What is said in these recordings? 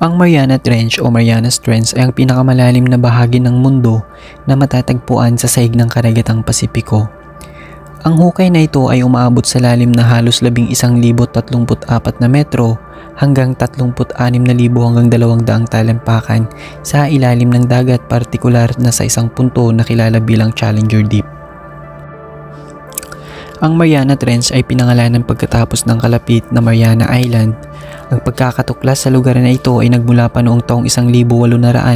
Ang Mariana Trench o Marianas Trench ay ang pinakamalalim na bahagi ng mundo na matatagpuan sa sahig ng karagatang Pasipiko. Ang hukay na ito ay umaabot sa lalim na halos 11,034 na metro hanggang 36,000 hanggang 200 talampakan sa ilalim ng dagat, partikular na sa isang punto na kilala bilang Challenger Deep. Ang Mariana Trench ay pinangalanan pagkatapos ng kalapit na Mariana Island. Ang pagkakatuklas sa lugar na ito ay nagmula pa noong taong 1875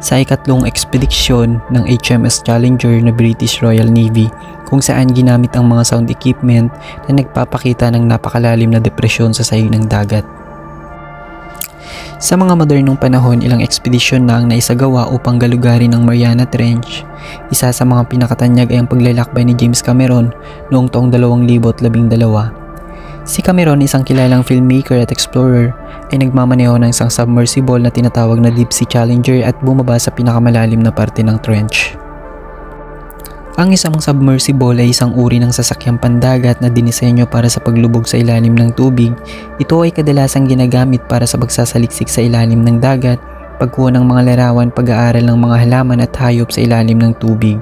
sa ikatlong ekspedisyon ng HMS Challenger na British Royal Navy, kung saan ginamit ang mga sound equipment na nagpapakita ng napakalalim na depresyon sa sahig ng dagat. Sa mga modernong panahon, ilang ekspedisyon na ang naisagawa upang galugarin ang Mariana Trench. Isa sa mga pinakatanyag ay ang paglalakbay ni James Cameron noong taong 2012. Si Cameron, isang kilalang filmmaker at explorer, ay nagmamaneho ng isang submersible na tinatawag na Deep Sea Challenger at bumaba sa pinakamalalim na parte ng trench. Ang isang submersible ay isang uri ng sasakyang pandagat na dinisenyo para sa paglubog sa ilalim ng tubig. Ito ay kadalasang ginagamit para sa pagsasaliksik sa ilalim ng dagat, pagkuha ng mga larawan, pag-aaral ng mga halaman at hayop sa ilalim ng tubig.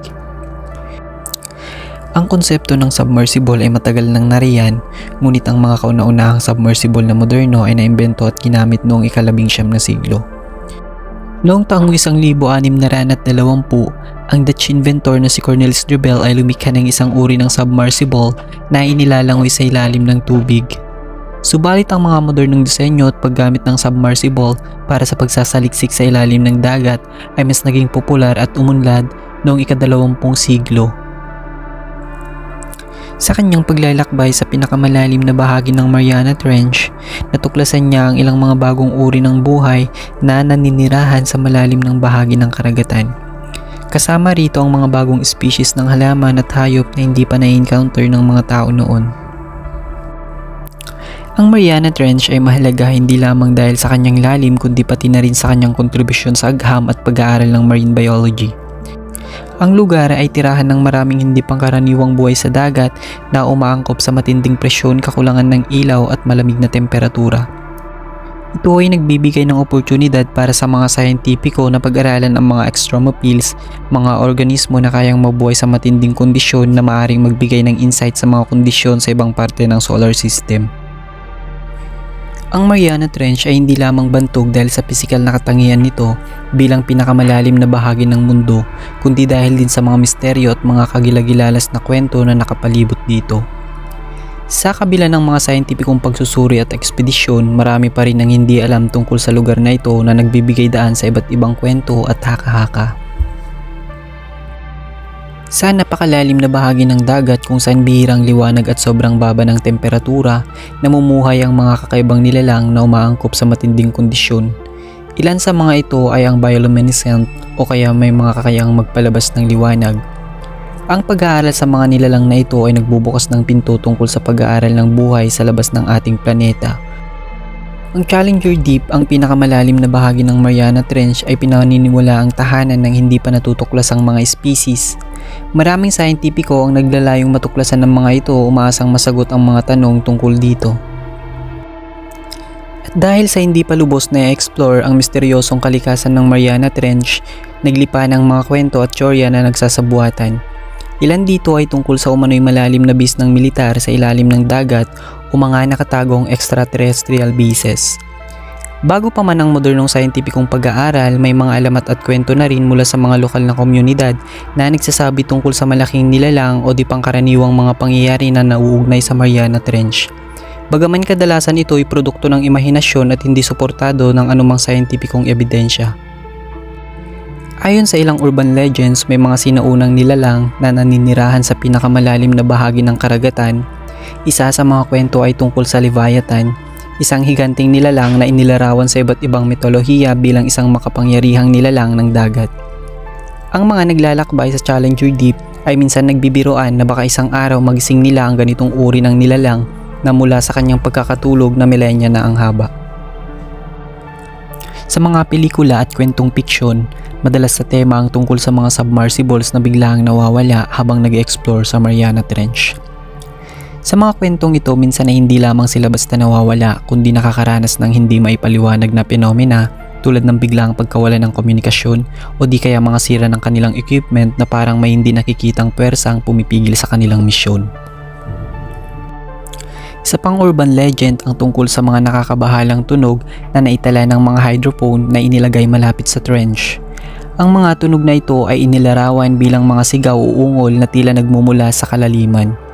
Ang konsepto ng submersible ay matagal nang nariyan, ngunit ang mga kauna-unahang submersible na moderno ay naimbento at ginamit noong ika-19 na siglo. Noong taong 1620, ang Dutch inventor na si Cornelis Drebbel ay lumikha ng isang uri ng submersible na inilalangoy sa ilalim ng tubig. Subalit ang mga modernong disenyo at paggamit ng submersible para sa pagsasaliksik sa ilalim ng dagat ay mas naging popular at umunlad noong ika-20 siglo. Sa kanyang paglalakbay sa pinakamalalim na bahagi ng Mariana Trench, natuklasan niya ang ilang mga bagong uri ng buhay na naninirahan sa malalim ng bahagi ng karagatan. Kasama rito ang mga bagong species ng halaman at hayop na hindi pa na-encounter ng mga tao noon. Ang Mariana Trench ay mahalaga hindi lamang dahil sa kanyang lalim, kundi pati na rin sa kanyang kontribusyon sa agham at pag-aaral ng marine biology. Ang lugar ay tirahan ng maraming hindi pangkaraniwang buhay sa dagat na umaangkop sa matinding presyon, kakulangan ng ilaw at malamig na temperatura. Ito ay nagbibigay ng oportunidad para sa mga sayentipiko na pag-aralan ang mga extremophils, mga organismo na kayang mabuhay sa matinding kondisyon na maaaring magbigay ng insight sa mga kondisyon sa ibang parte ng solar system. Ang Mariana Trench ay hindi lamang bantog dahil sa pisikal na katangian nito bilang pinakamalalim na bahagi ng mundo, kundi dahil din sa mga misteryo at mga kagilagilalas na kwento na nakapalibot dito. Sa kabila ng mga sayentipikong pagsusuri at ekspedisyon, marami pa rin ang hindi alam tungkol sa lugar na ito na nagbibigay daan sa iba't ibang kwento at haka-haka. Sa napakalalim na bahagi ng dagat kung saan bihirang liwanag at sobrang baba ng temperatura, namumuhay ang mga kakaibang nilalang na umaangkop sa matinding kondisyon. Ilan sa mga ito ay ang bioluminescent o kaya may mga kakayahang magpalabas ng liwanag. Ang pag-aaral sa mga nilalang na ito ay nagbubukas ng pinto tungkol sa pag-aaral ng buhay sa labas ng ating planeta. Ang Challenger Deep, ang pinakamalalim na bahagi ng Mariana Trench, ay pinaniniwala ang tahanan ng hindi pa natutuklas ang mga species. Maraming sayentipiko ang naglalayong matuklasan ng mga ito, umaasang masagot ang mga tanong tungkol dito. At dahil sa hindi pa lubos na i-explore ang misteryosong kalikasan ng Mariana Trench, naglipa ng mga kwento at teorya na nagsasabuatan. Ilan dito ay tungkol sa umano'y malalim na base ng militar sa ilalim ng dagat o mga nakatagong extraterrestrial bases. Bago pa man ang modernong scientificong pag-aaral, may mga alamat at kwento na rin mula sa mga lokal na komunidad na nagsasabi tungkol sa malaking nilalang o di pangkaraniwang mga pangyayari na nauugnay sa Mariana Trench. Bagaman kadalasan ito ay produkto ng imahinasyon at hindi suportado ng anumang scientificong ebidensya. Ayon sa ilang urban legends, may mga sinaunang nilalang na naninirahan sa pinakamalalim na bahagi ng karagatan. Isa sa mga kwento ay tungkol sa Leviathan, isang higanting nilalang na inilarawan sa iba't ibang mitolohiya bilang isang makapangyarihang nilalang ng dagat. Ang mga naglalakbay sa Challenger Deep ay minsan nagbibiroan na baka isang araw magising nila ang ganitong uri ng nilalang na mula sa kanyang pagkakatulog na milenya na ang haba. Sa mga pelikula at kwentong piksyon, madalas sa tema ang tungkol sa mga submersibles na biglang nawawala habang nag-explore sa Mariana Trench. Sa mga kwentong ito, minsan ay hindi lamang sila basta nawawala kundi nakakaranas ng hindi maipaliwanag na phenomena tulad ng biglang pagkawala ng komunikasyon o di kaya mga sira ng kanilang equipment na parang may hindi nakikitang pwersang pumipigil sa kanilang misyon. Isa pang urban legend ang tungkol sa mga nakakabahalang tunog na naitala ng mga hydrophone na inilagay malapit sa trench. Ang mga tunog na ito ay inilarawan bilang mga sigaw o ungol na tila nagmumula sa kalaliman.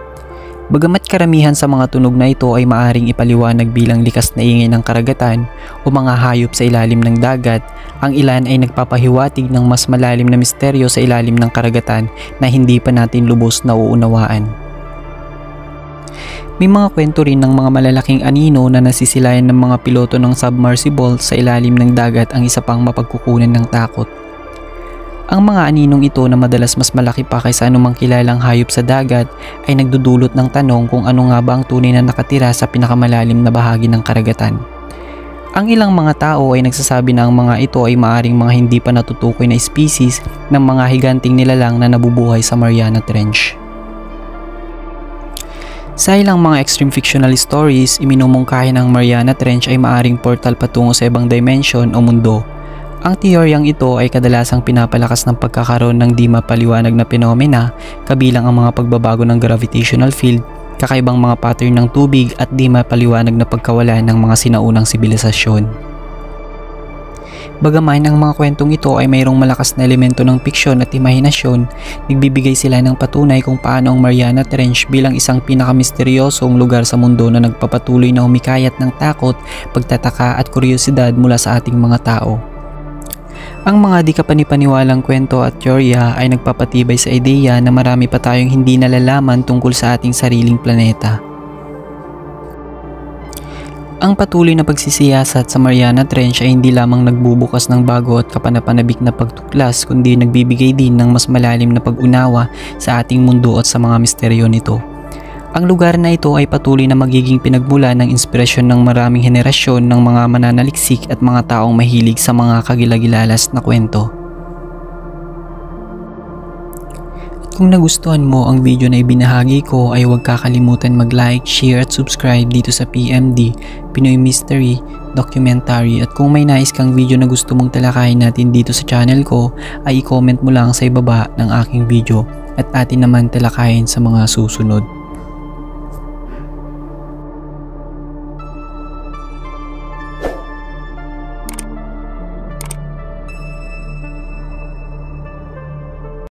Bagamat karamihan sa mga tunog na ito ay maaring ipaliwanag bilang likas na ingay ng karagatan o mga hayop sa ilalim ng dagat, ang ilan ay nagpapahiwatig ng mas malalim na misteryo sa ilalim ng karagatan na hindi pa natin lubos na uunawaan. May mga kwento rin ng mga malalaking anino na nasisilayan ng mga piloto ng submersible sa ilalim ng dagat ang isa pang mapagkukunan ng takot. Ang mga aninong ito na madalas mas malaki pa kaysa anumang kilalang hayop sa dagat ay nagdudulot ng tanong kung ano nga ba ang tunay na nakatira sa pinakamalalim na bahagi ng karagatan. Ang ilang mga tao ay nagsasabi na ang mga ito ay maaring mga hindi pa natutukoy na species ng mga higanting nilalang na nabubuhay sa Mariana Trench. Sa ilang mga extreme fictional stories, iminumungkahi ng Mariana Trench ay maaring portal patungo sa ibang dimension o mundo. Ang teoryang ito ay kadalasang pinapalakas ng pagkakaroon ng di mapaliwanag na phenomena kabilang ang mga pagbabago ng gravitational field, kakaibang mga pattern ng tubig at di mapaliwanag na pagkawala ng mga sinaunang sibilisasyon. Bagaman ang mga kwentong ito ay mayroong malakas na elemento ng piksyon at imahinasyon, nagbibigay sila ng patunay kung paano ang Mariana Trench bilang isang pinakamisteryosong lugar sa mundo na nagpapatuloy na humikayat ng takot, pagtataka at kuryosidad mula sa ating mga tao. Ang mga di kapanipaniwalang kwento at teorya ay nagpapatibay sa ideya na marami pa tayong hindi nalalaman tungkol sa ating sariling planeta. Ang patuloy na pagsisiyasat sa Mariana Trench ay hindi lamang nagbubukas ng bago at kapanapanabik na pagtuklas kundi nagbibigay din ng mas malalim na pag-unawa sa ating mundo at sa mga misteryo nito. Ang lugar na ito ay patuloy na magiging pinagmula ng inspirasyon ng maraming henerasyon ng mga mananaliksik at mga taong mahilig sa mga kagilagilalas na kwento. At kung nagustuhan mo ang video na ibinahagi ko ay huwag kakalimutan mag-like, share at subscribe dito sa PMD, Pinoy Mystery Documentary, at kung may nais kang video na gusto mong talakayin natin dito sa channel ko ay i-comment mo lang sa ibaba ng aking video at atin naman talakayin sa mga susunod.